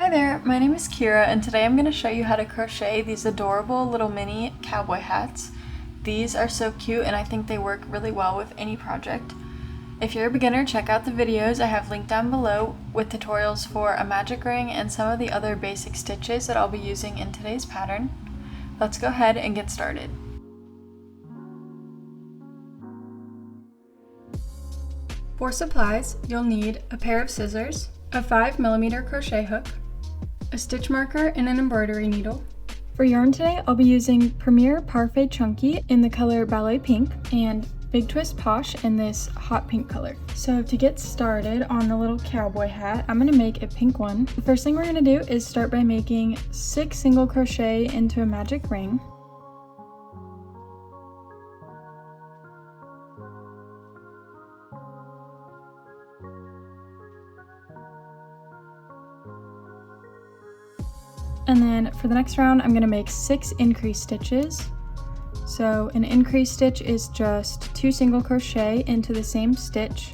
Hi there, my name is Kira and today I'm going to show you how to crochet these adorable little mini cowboy hats. These are so cute and I think they work really well with any project. If you're a beginner, check out the videos I have linked down below with tutorials for a magic ring and some of the other basic stitches that I'll be using in today's pattern. Let's go ahead and get started. For supplies, you'll need a pair of scissors, a 5mm crochet hook, a stitch marker, and an embroidery needle. For yarn today, I'll be using Premier Parfait Chunky in the color Ballet Pink and Big Twist Posh in this hot pink color. So to get started on the little cowboy hat, I'm going to make a pink one. The first thing we're going to do is start by making 6 single crochet into a magic ring. And then for the next round, I'm going to make 6 increase stitches. So an increase stitch is just 2 single crochet into the same stitch.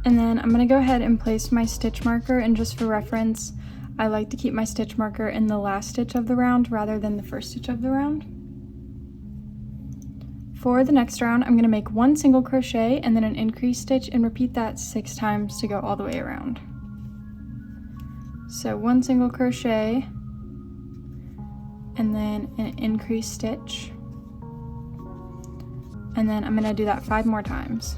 And then I'm going to go ahead and place my stitch marker, and just for reference, I like to keep my stitch marker in the last stitch of the round rather than the first stitch of the round. For the next round, I'm going to make 1 single crochet and then an increase stitch and repeat that 6 times to go all the way around. So 1 single crochet and then an increase stitch, and then I'm going to do that 5 more times.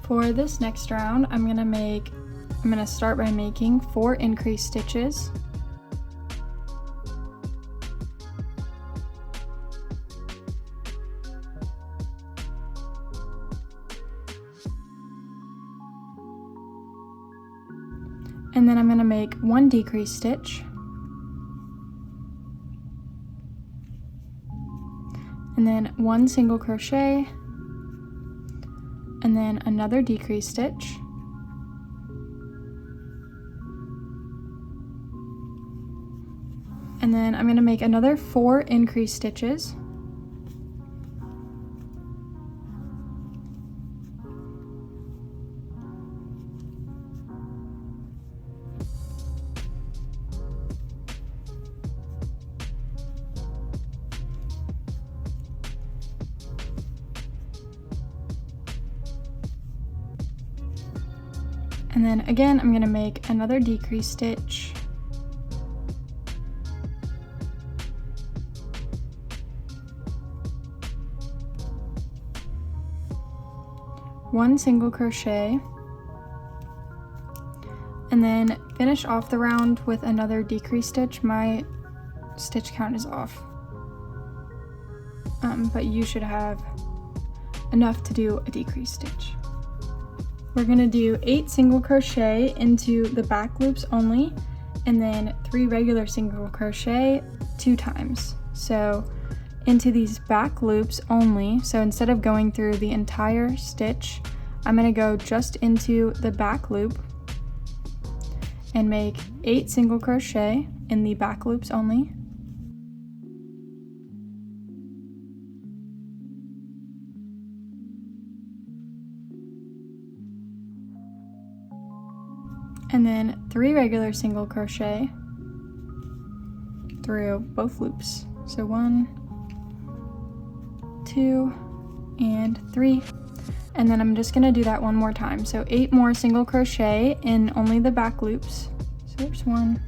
For this next round, I'm gonna start by making 4 increase stitches. And then I'm gonna make 1 decrease stitch. And then 1 single crochet. And then another decrease stitch, and then I'm going to make another 4 increase stitches, and then again I'm going to make another decrease stitch, one single crochet, and then finish off the round with another decrease stitch. My stitch count is off, but you should have enough to do a decrease stitch. We're going to do 8 single crochet into the back loops only, and then 3 regular single crochet 2 times. So into these back loops only, so instead of going through the entire stitch, I'm going to go just into the back loop and make 8 single crochet in the back loops only. And then 3 regular single crochet through both loops. So 1, 2, and 3. And then I'm just gonna do that one more time. So 8 more single crochet in only the back loops. So there's 1.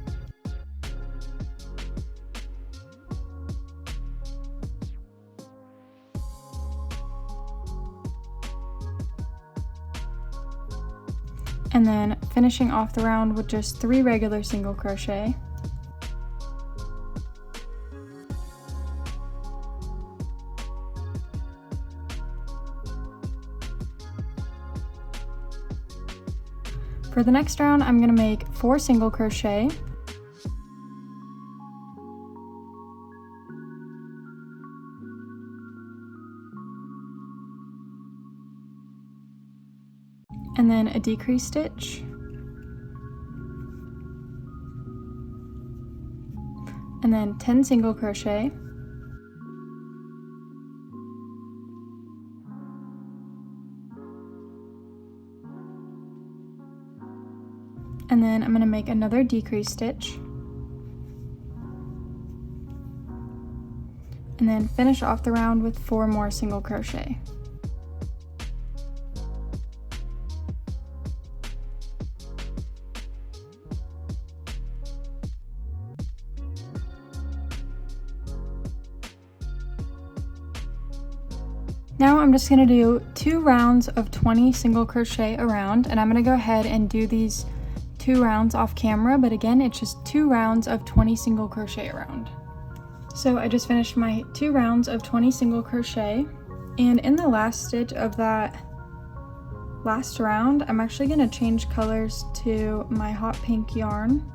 And then finishing off the round with just 3 regular single crochet. For the next round, I'm gonna make 4 single crochet. And then a decrease stitch. And then 10 single crochet. And then I'm going to make another decrease stitch. And then finish off the round with 4 more single crochet. Now I'm just going to do 2 rounds of 20 single crochet around, and I'm going to go ahead and do these 2 rounds off camera, but again, it's just 2 rounds of 20 single crochet around. So I just finished my 2 rounds of 20 single crochet, and in the last stitch of that last round, I'm actually going to change colors to my hot pink yarn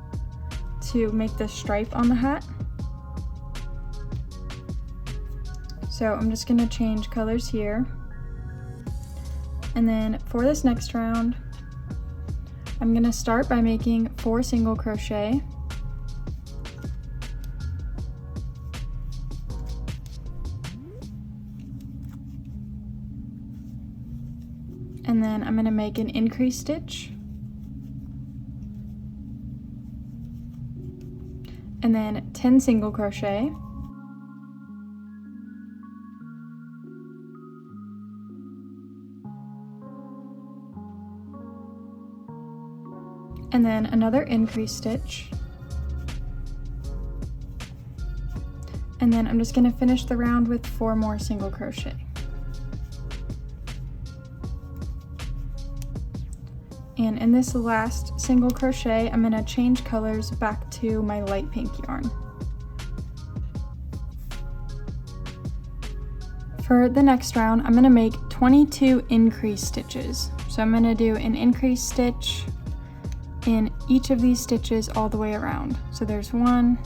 to make the stripe on the hat. So I'm just going to change colors here. And then for this next round, I'm going to start by making 4 single crochet. And then I'm going to make an increase stitch. And then 10 single crochet. And then another increase stitch. And then I'm just going to finish the round with 4 more single crochet. And in this last single crochet, I'm going to change colors back to my light pink yarn. For the next round, I'm going to make 22 increase stitches. So I'm going to do an increase stitch in each of these stitches all the way around. So there's 1,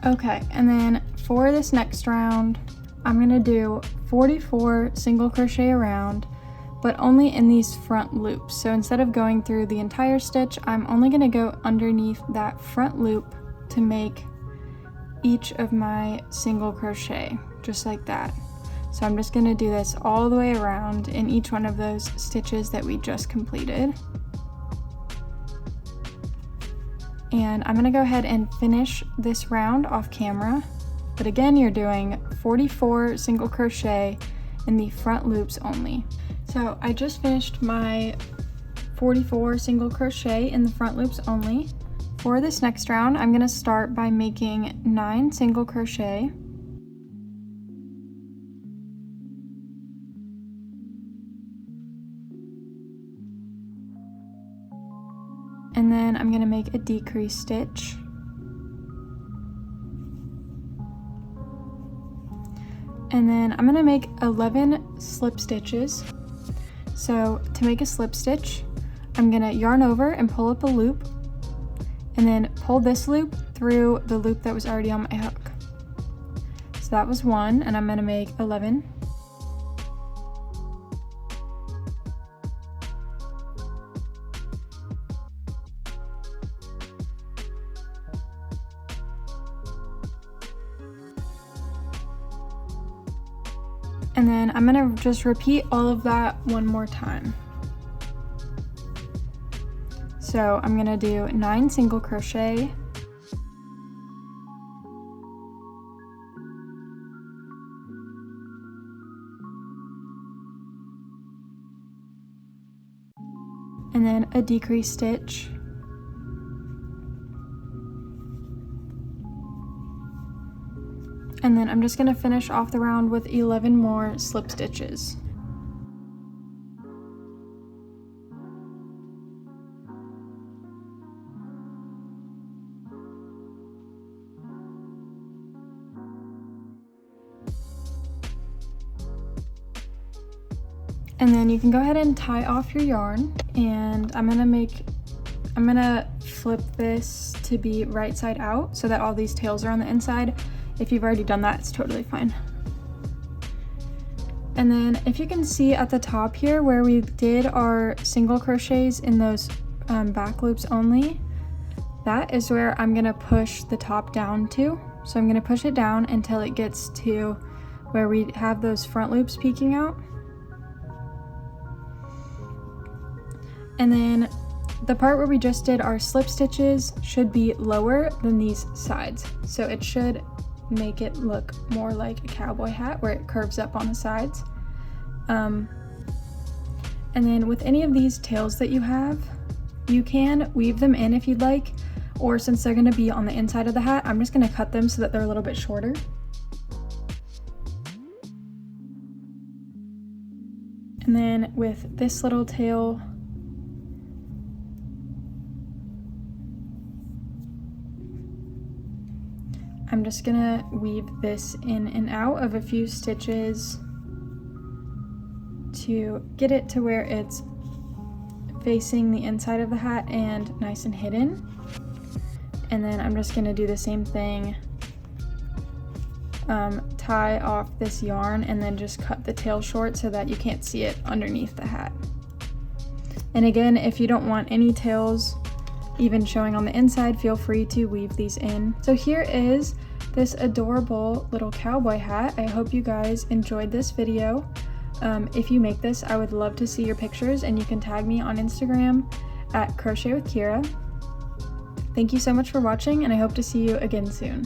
Okay, and then for this next round, I'm going to do 44 single crochet around, but only in these front loops. So instead of going through the entire stitch, I'm only going to go underneath that front loop to make each of my single crochet, just like that. So I'm just going to do this all the way around in each one of those stitches that we just completed. And I'm gonna go ahead and finish this round off camera. But again, you're doing 44 single crochet in the front loops only. So I just finished my 44 single crochet in the front loops only. For this next round, I'm gonna start by making 9 single crochet. And then I'm going to make a decrease stitch. And then I'm going to make 11 slip stitches. So to make a slip stitch, I'm going to yarn over and pull up a loop, and then pull this loop through the loop that was already on my hook. So that was 1, and I'm going to make 11. And then I'm gonna just repeat all of that one more time. So I'm gonna do 9 single crochet, and then a decrease stitch, and then I'm just gonna finish off the round with 11 more slip stitches. And then you can go ahead and tie off your yarn, and I'm gonna flip this to be right side out so that all these tails are on the inside. If you've already done that, it's totally fine. And then if you can see at the top here where we did our single crochets in those back loops only, that is where I'm gonna push the top down to. So I'm gonna push it down until it gets to where we have those front loops peeking out. And then the part where we just did our slip stitches should be lower than these sides. So it should make it look more like a cowboy hat where it curves up on the sides. And then with any of these tails that you have, you can weave them in if you'd like, or since they're gonna be on the inside of the hat, I'm just gonna cut them so that they're a little bit shorter. And then with this little tail, I'm just gonna weave this in and out of a few stitches to get it to where it's facing the inside of the hat and nice and hidden. And then I'm just gonna do the same thing, tie off this yarn and then just cut the tail short so that you can't see it underneath the hat. And again, if you don't want any tails even showing on the inside, feel free to weave these in. So here is this adorable little cowboy hat. I hope you guys enjoyed this video. If you make this, I would love to see your pictures, and you can tag me on Instagram at Crochet with Kira. Thank you so much for watching, and I hope to see you again soon.